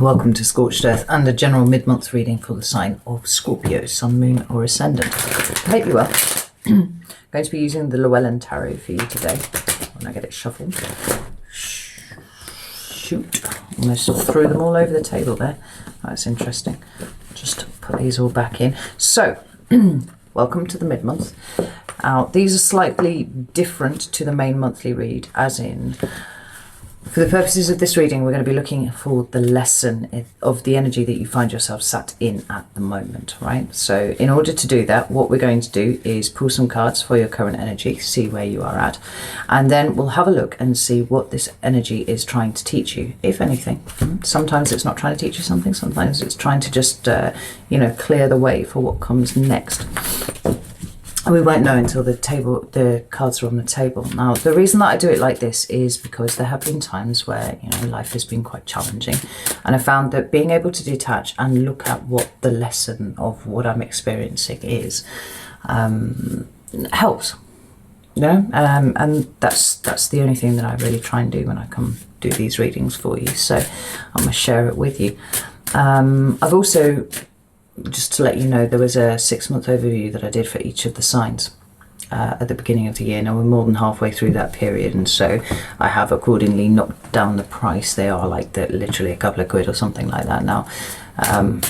Welcome to Scorched Earth and a general mid-month reading for the sign of Scorpio, Sun, Moon or Ascendant. I hope you're well. I'm going to be using the Llewellyn Tarot for you today when I get it shuffled. Shoot, almost threw them all over the table there. That's interesting. Just put these all back in. So, welcome to the mid-month. These are slightly different to the main monthly read, as in, for the purposes of this reading, we're going to be looking for the lesson of the energy that you find yourself sat in at the moment, right? So in order to do that, what we're going to do is pull some cards for your current energy, see where you are at, and then we'll have a look and see what this energy is trying to teach you, if anything. Sometimes it's not trying to teach you something, sometimes it's trying to just, clear the way for what comes next. And we won't know until the cards are on the table. Now, the reason that I do it like this is because there have been times where, life has been quite challenging. And I found that being able to detach and look at what the lesson of what I'm experiencing is, helps. And that's the only thing that I really try and do when I come do these readings for you. So I'm going to share it with you. I've also, just to let you know, there was a 6-month overview that I did for each of the signs at the beginning of the year. Now we're more than halfway through that period, and so I have accordingly knocked down the price. They are like literally a couple of quid or something like that now. And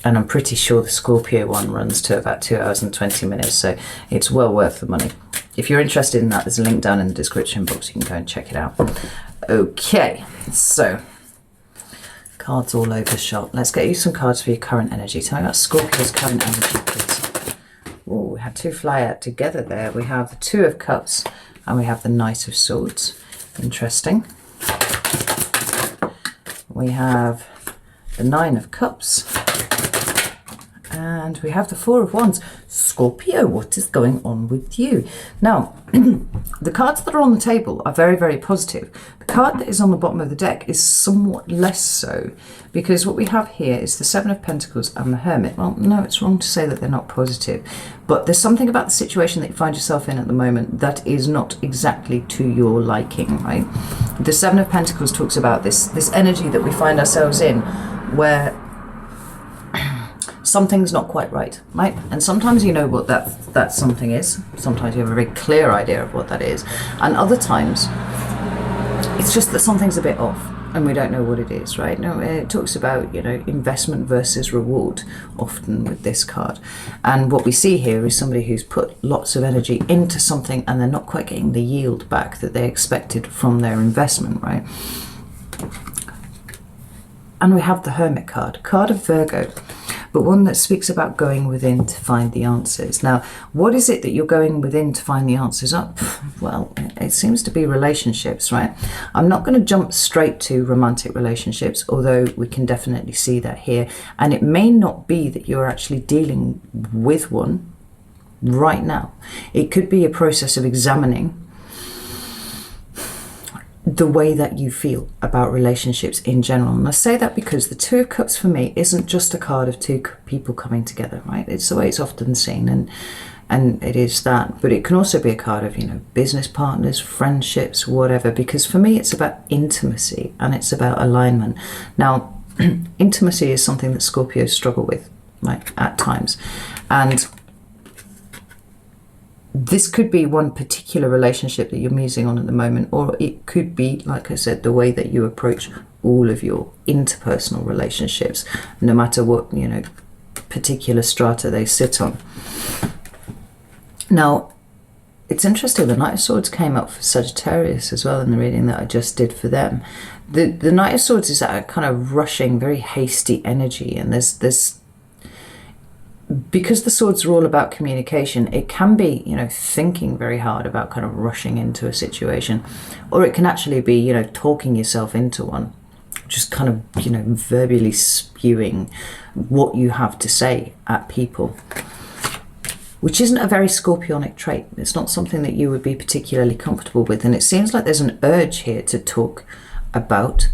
I'm pretty sure the Scorpio one runs to about 2 hours and 20 minutes, so it's well worth the money. If you're interested in that, there's a link down in the description box. You can go and check it out. Okay, so cards all over the shop. Let's get you some cards for your current energy. Tell me about Scorpio's current energy, please. Oh, we had two fly out together there. We have the Two of Cups and we have the Knight of Swords. Interesting. We have the Nine of Cups and we have the Four of Wands. Scorpio, what is going on with you? Now, the cards that are on the table are very, very positive. The card that is on the bottom of the deck is somewhat less so, because what we have here is the Seven of Pentacles and the Hermit. Well, no, it's wrong to say that they're not positive, but there's something about the situation that you find yourself in at the moment that is not exactly to your liking, right? The Seven of Pentacles talks about this energy that we find ourselves in, where something's not quite right? And sometimes you know what that something is. Sometimes you have a very clear idea of what that is. And other times, it's just that something's a bit off and we don't know what it is, right? No, it talks about, investment versus reward often with this card. And what we see here is somebody who's put lots of energy into something and they're not quite getting the yield back that they expected from their investment, right? And we have the Hermit card of Virgo, but one that speaks about going within to find the answers. Now, what is it that you're going within to find the answers up? Well, it seems to be relationships, right? I'm not going to jump straight to romantic relationships, although we can definitely see that here. And it may not be that you're actually dealing with one right now. It could be a process of examining the way that you feel about relationships in general. And I say that because the Two of Cups for me isn't just a card of two people coming together, right? It's the way it's often seen, and it is that. But it can also be a card of, business partners, friendships, whatever, because for me it's about intimacy and it's about alignment. Now, intimacy is something that Scorpios struggle with, right, at times. And this could be one particular relationship that you're musing on at the moment, or it could be, like I said, the way that you approach all of your interpersonal relationships, no matter what, particular strata they sit on. Now, it's interesting, the Knight of Swords came up for Sagittarius as well in the reading that I just did for them. The Knight of Swords is that kind of rushing, very hasty energy, and there's because the swords are all about communication, it can be, thinking very hard about kind of rushing into a situation, or it can actually be, talking yourself into one, just kind of, verbally spewing what you have to say at people, which isn't a very Scorpionic trait. It's not something that you would be particularly comfortable with. And it seems like there's an urge here to talk about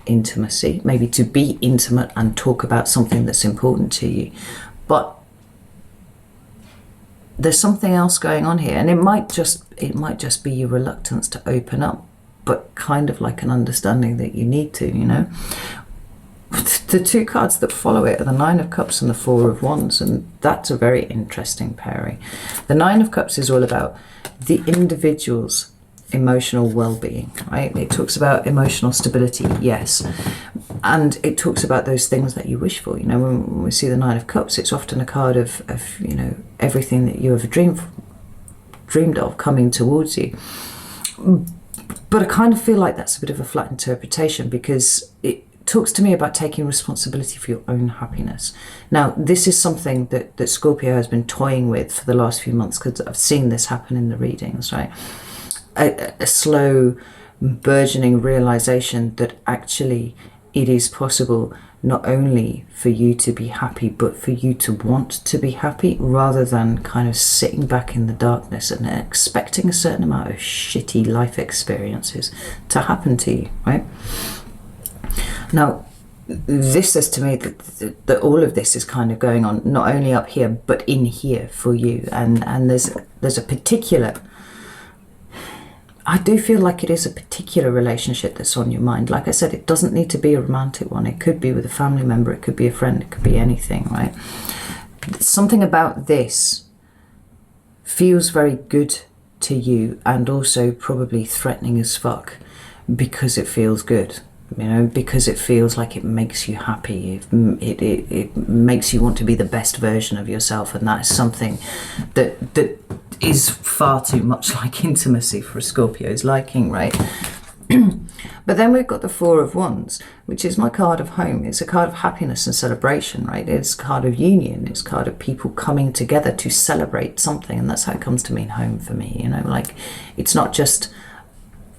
intimacy, maybe to be intimate and talk about something that's important to you. But there's something else going on here, and it might just be your reluctance to open up but kind of like an understanding that you need to, you know. The two cards that follow it are the Nine of Cups and the Four of Wands, and that's a very interesting pairing. The Nine of Cups is all about the individual's emotional well-being, right? It talks about emotional stability, yes, and it talks about those things that you wish for. You know, when we see the Nine of Cups, it's often a card of you know, everything that you ever dreamed of coming towards you. But I kind of feel like that's a bit of a flat interpretation, because it talks to me about taking responsibility for your own happiness. Now, this is something that Scorpio has been toying with for the last few months, because I've seen this happen in the readings, right? A slow, burgeoning realization that actually it is possible not only for you to be happy, but for you to want to be happy, rather than kind of sitting back in the darkness and expecting a certain amount of shitty life experiences to happen to you, right? Now, this says to me that all of this is kind of going on not only up here, but in here for you. And there's a particular, I do feel like it is a particular relationship that's on your mind. Like I said, it doesn't need to be a romantic one. It could be with a family member, it could be a friend, it could be anything, right? Something about this feels very good to you, and also probably threatening as fuck, because it feels good. You know, because it feels like it makes you happy. It makes you want to be the best version of yourself, and that is something that is far too much like intimacy for a Scorpio's liking, right? But then we've got the Four of Wands, which is my card of home. It's a card of happiness and celebration, right? It's a card of union. It's a card of people coming together to celebrate something, and that's how it comes to mean home for me. You know, like, it's not just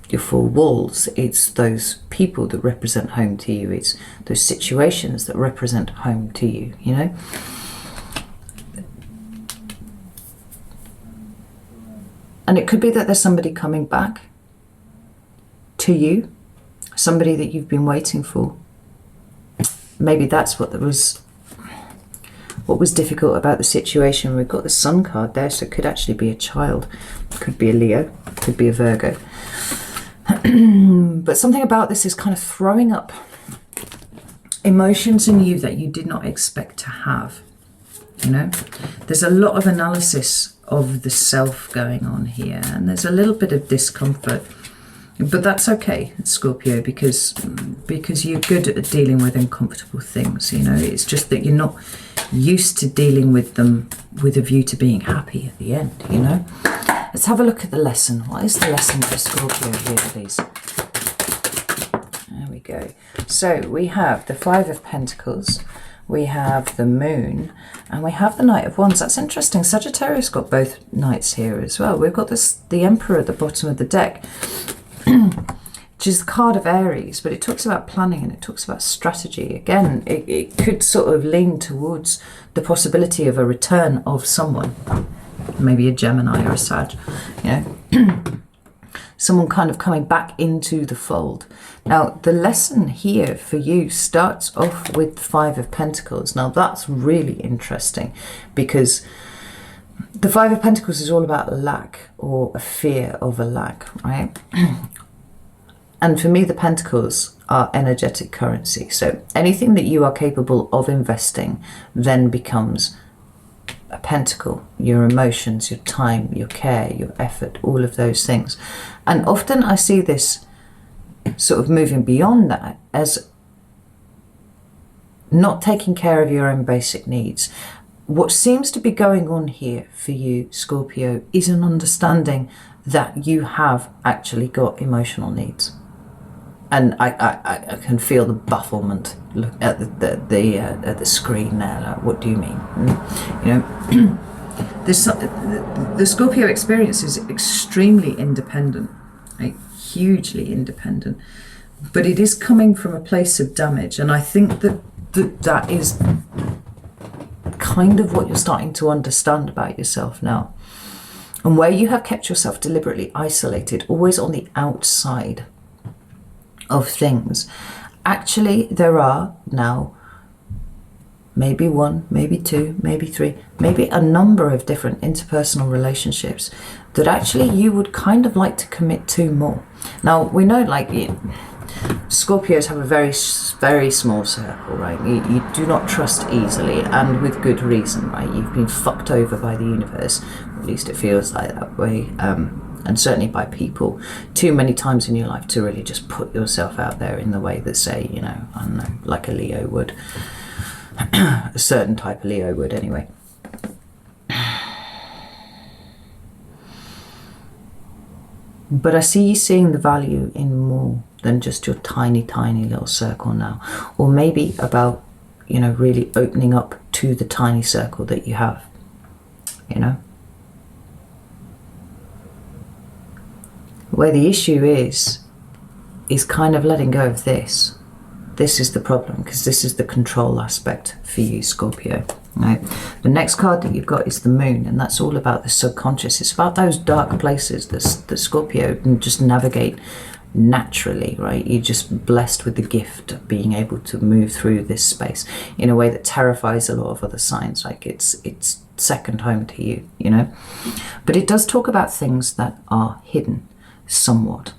your four walls, it's those people that represent home to you, it's those situations that represent home to you, you know. And it could be that there's somebody coming back to you, somebody that you've been waiting for. Maybe that's what was difficult about the situation. We've got the Sun card there, so it could actually be a child, it could be a Leo, it could be a Virgo. But something about this is kind of throwing up emotions in you that you did not expect to have. You know, there's a lot of analysis of the self going on here, and there's a little bit of discomfort, but that's okay, Scorpio, because you're good at dealing with uncomfortable things. You know, it's just that you're not used to dealing with them with a view to being happy at the end, you know. Let's have a look at the lesson. What is the lesson for Scorpio here, please? There we go. So we have the Five of Pentacles, we have the Moon, and we have the Knight of Wands. That's interesting. Sagittarius got both Knights here as well. We've got the Emperor at the bottom of the deck, which is the card of Aries, but it talks about planning and it talks about strategy. Again, it could sort of lean towards the possibility of a return of someone. Maybe a Gemini or a Sag, you know, someone kind of coming back into the fold. Now, the lesson here for you starts off with the Five of Pentacles. Now, that's really interesting, because the Five of Pentacles is all about lack, or a fear of a lack, right? And for me, the Pentacles are energetic currency. So anything that you are capable of investing then becomes a pentacle. Your emotions, your time, your care, your effort, all of those things. And often I see this sort of moving beyond that as not taking care of your own basic needs. What seems to be going on here for you, Scorpio, is an understanding that you have actually got emotional needs. And I can feel the bafflement look at the screen there. Like, what do you mean? You know, the Scorpio experience is extremely independent, right? Hugely independent, but it is coming from a place of damage, and I think that is kind of what you're starting to understand about yourself now, and where you have kept yourself deliberately isolated, always on the outside of things. Actually, there are now maybe one, maybe two, maybe three, maybe a number of different interpersonal relationships that actually you would kind of like to commit to more. Now, we know, like, Scorpios have a very small circle, right? You do not trust easily, and with good reason, right? You've been fucked over by the universe, or at least it feels like that way, and certainly by people too many times in your life to really just put yourself out there in the way that, say, you know, I don't know, like a Leo would. A certain type of Leo would, anyway. But I see you seeing the value in more than just your tiny little circle now. Or maybe about, you know, really opening up to the tiny circle that you have, you know. Where the issue is kind of letting go of this. This is the problem, because this is the control aspect for you, Scorpio. Right? The next card that you've got is the Moon, and that's all about the subconscious. It's about those dark places that Scorpio can just navigate naturally, right? You're just blessed with the gift of being able to move through this space in a way that terrifies a lot of other signs. Like it's second home to you, you know? But it does talk about things that are hidden somewhat,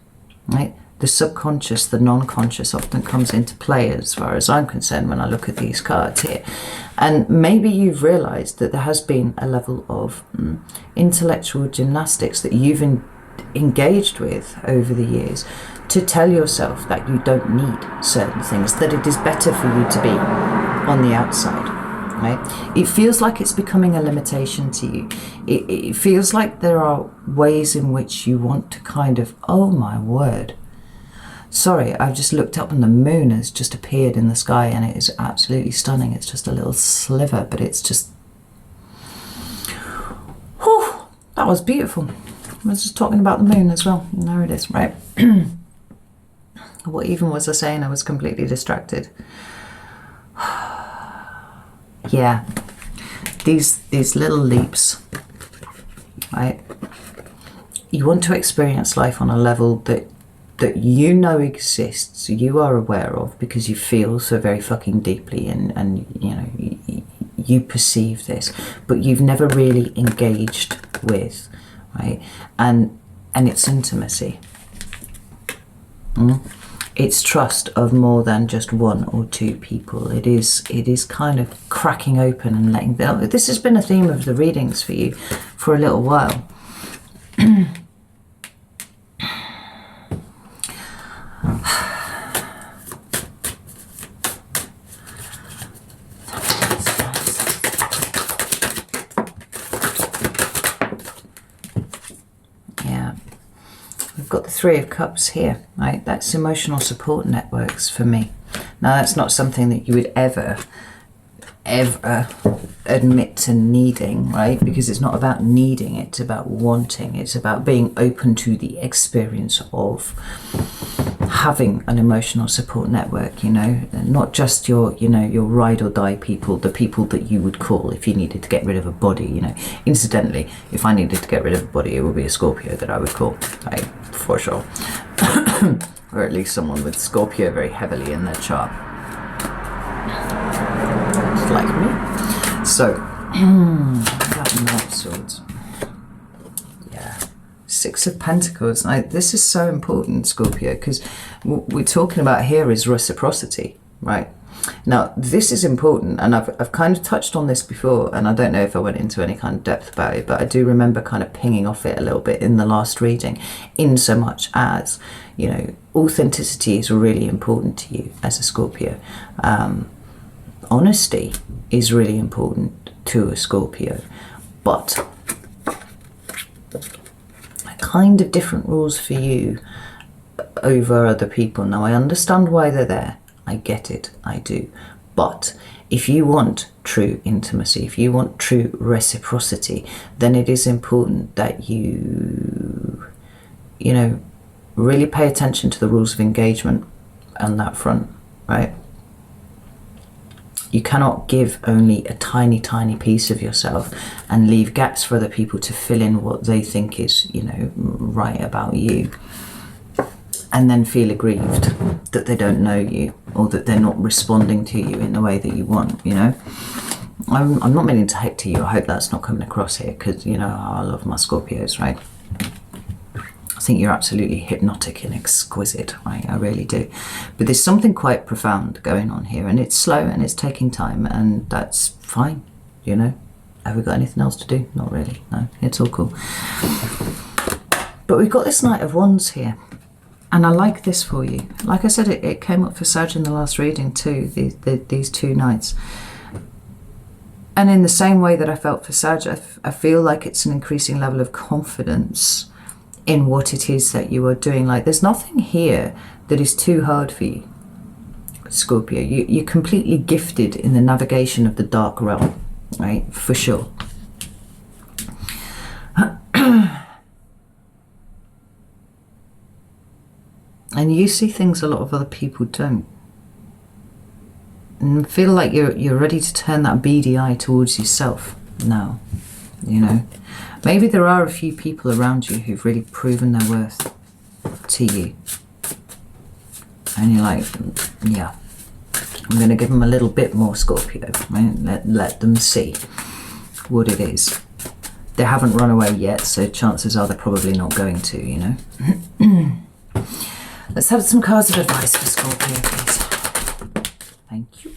right? The subconscious, the non-conscious often comes into play as far as I'm concerned when I look at these cards here. And maybe you've realized that there has been a level of intellectual gymnastics that you've engaged with over the years to tell yourself that you don't need certain things, that it is better for you to be on the outside, right? It feels like it's becoming a limitation to you. It feels like there are ways in which you want to kind of, oh my word, sorry, I've just looked up and the moon has just appeared in the sky and it is absolutely stunning. It's just a little sliver, but it's just, whew, that was beautiful. I was just talking about the moon as well. And there it is, right? What even was I saying? I was completely distracted. Yeah, these little leaps, right? You want to experience life on a level that you know exists, you are aware of, because you feel so very fucking deeply, and you know, you perceive this, but you've never really engaged with, right? And it's intimacy. It's trust of more than just one or two people. It is kind of cracking open and letting them. This has been a theme of the readings for you for a little while. Got the Three of Cups here, right? That's emotional support networks for me. Now, that's not something that you would ever admit to needing, right? Because it's not about needing, it's about wanting. It's about being open to the experience of having an emotional support network, you know, not just your, you know, your ride or die people, the people that you would call if you needed to get rid of a body, you know. Incidentally, if I needed to get rid of a body, it would be a Scorpio that I would call, right? For sure. Or at least someone with Scorpio very heavily in their chart. Just like me. So, that Knight of Swords. Yeah. Six of Pentacles. Now, this is so important, Scorpio, because what we're talking about here is reciprocity, right? Now, this is important, and I've kind of touched on this before, and I don't know if I went into any kind of depth about it, but I do remember kind of pinging off it a little bit in the last reading, in so much as, you know, authenticity is really important to you as a Scorpio. Honesty is really important to a Scorpio, but kind of different rules for you over other people. Now, I understand why they're there. I get it, I do. But if you want true intimacy, if you want true reciprocity, then it is important that you know, really pay attention to the rules of engagement on that front, right? You cannot give only a tiny piece of yourself and leave gaps for other people to fill in what they think is, you know, right about you. and then feel aggrieved that they don't know you or that they're not responding to you in the way that you want, you know. I'm not meaning to hate to you. I hope that's not coming across here, because, you know, I love my Scorpios, right? I think you're absolutely hypnotic and exquisite, right? I really do. But there's something quite profound going on here, and it's slow and it's taking time, and that's fine, you know. Have we got anything else to do? Not really, no, it's all cool. But we've got this Knight of Wands here. And I like this for you. Like I said, it came up for Sag in the last reading too, these two Knights. And in the same way that I felt for Sag, I feel like it's an increasing level of confidence in what it is that you are doing. Like, there's nothing here that is too hard for you, Scorpio. You're completely gifted in the navigation of the dark realm, right? For sure. And you see things a lot of other people don't. And feel like you're ready to turn that beady eye towards yourself now, you know. Maybe there are a few people around you who've really proven their worth to you. And you're like, yeah, I'm going to give them a little bit more, Scorpio. Right? Let them see what it is. They haven't run away yet, so chances are they're probably not going to, you know. Let's have some cards of advice for Scorpio, please. Thank you.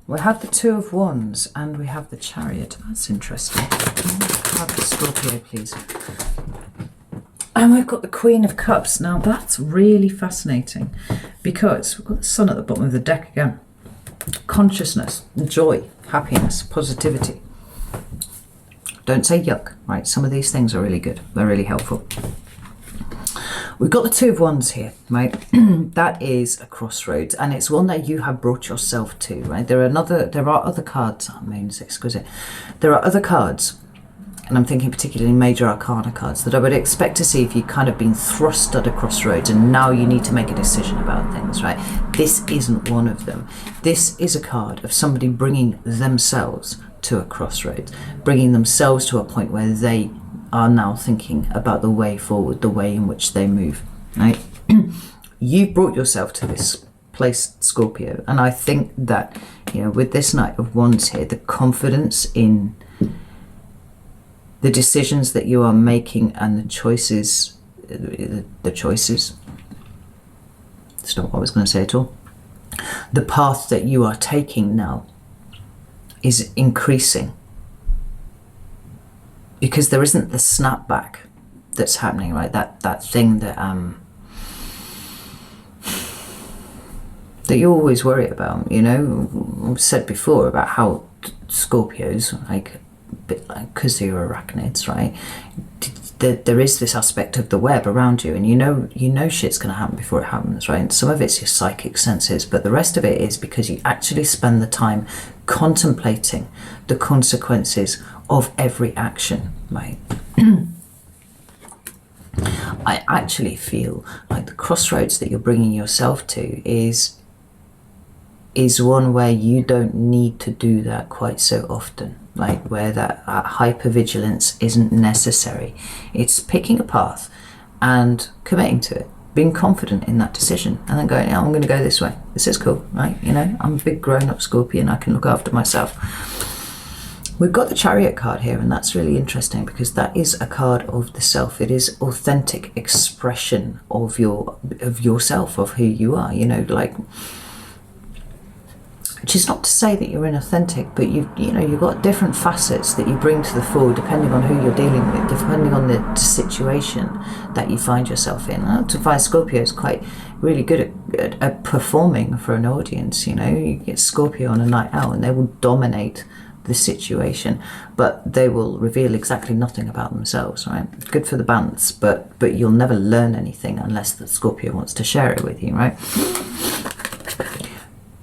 We have the Two of Wands and we have the Chariot. That's interesting. Have the Scorpio, please. And we've got the Queen of Cups. Now that's really fascinating, because we've got the Sun at the bottom of the deck again. Consciousness, joy, happiness, positivity. Don't say yuck, right? Some of these things are really good. They're really helpful. We've got the Two of Wands here, right? That is a crossroads, and it's one that you have brought yourself to, right? There are other cards. I mean, it's exquisite. There are other cards, and I'm thinking particularly major arcana cards, that I would expect to see if you've kind of been thrust at a crossroads and now you need to make a decision about things, right? This isn't one of them. This is a card of somebody bringing themselves to a crossroads, bringing themselves to a point where they are now thinking about the way forward, the way in which they move, right? You've brought yourself to this place, Scorpio, and I think that, you know, with this Knight of Wands here, the confidence in the decisions that you are making and the choices, it's not what I was going to say at all, the path that you are taking now is increasing, because there isn't the snapback that's happening, right? That thing that that you always worry about, you know. I've said before about how Scorpios, like, because they're arachnids, right? There is this aspect of the web around you, and you know shit's going to happen before it happens, right? And some of it's your psychic senses, but the rest of it is because you actually spend the time contemplating the consequences of every action, right? I actually feel like the crossroads that you're bringing yourself to is one where you don't need to do that quite so often, like where that hypervigilance isn't necessary. It's picking a path and committing to it, being confident in that decision, and then going, oh, I'm going to go this way. This is cool, right? You know, I'm a big grown-up Scorpion. I can look after myself. We've got the Chariot card here, and that's really interesting because that is a card of the self. It is authentic expression of yourself, of who you are. You know, like, which is not to say that you're inauthentic, but you've got different facets that you bring to the fore depending on who you're dealing with, depending on the situation that you find yourself in. I to find Scorpio is quite really good at performing for an audience. You know, you get Scorpio on a night out and they will dominate the situation, but they will reveal exactly nothing about themselves, right? Good for the balance, but you'll never learn anything unless the Scorpio wants to share it with you, right?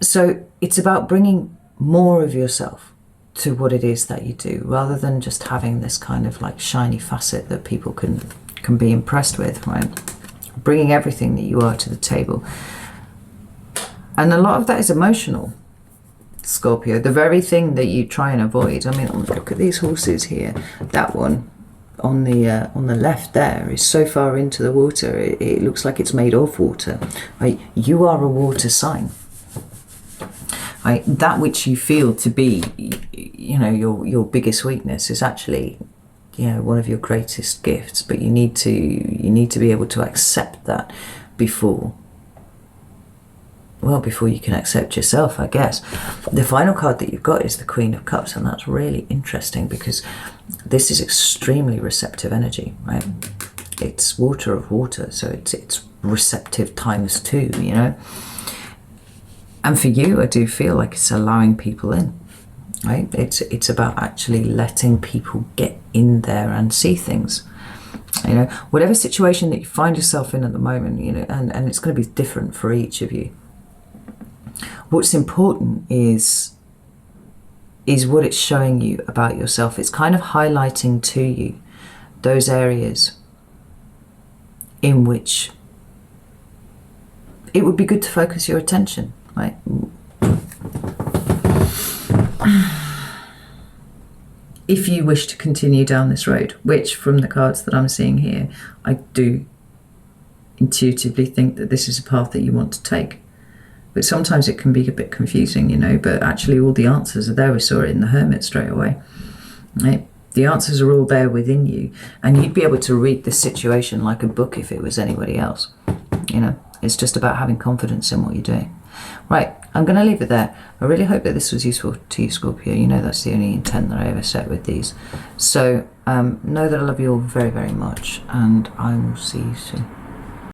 So it's about bringing more of yourself to what it is that you do, rather than just having this kind of like shiny facet that people can be impressed with, right? Bringing everything that you are to the table. And a lot of that is emotional, Scorpio. The very thing that you try and avoid. I mean, look at these horses here. That one, on the left there is so far into the water, it looks like it's made of water. Right? You are a water sign. Right? That which you feel to be, you know, your biggest weakness is actually, you know, one of your greatest gifts. But you need to be able to accept that before you can accept yourself, I guess. The final card that you've got is the Queen of Cups, and that's really interesting because this is extremely receptive energy, right? It's water of water, so it's receptive times 2, you know? And for you, I do feel like it's allowing people in, right? It's about actually letting people get in there and see things. You know, whatever situation that you find yourself in at the moment, you know, and it's going to be different for each of you. What's important is what it's showing you about yourself. It's kind of highlighting to you those areas in which it would be good to focus your attention, right? If you wish to continue down this road, which from the cards that I'm seeing here, I do intuitively think that this is a path that you want to take. But sometimes it can be a bit confusing, you know, but actually all the answers are there. We saw it in the Hermit straight away, right? The answers are all there within you, and you'd be able to read the situation like a book if it was anybody else, you know. It's just about having confidence in what you're doing. Right, I'm going to leave it there. I really hope that this was useful to you, Scorpio. You know that's the only intent that I ever set with these. So know that I love you all very, very much, and I will see you soon.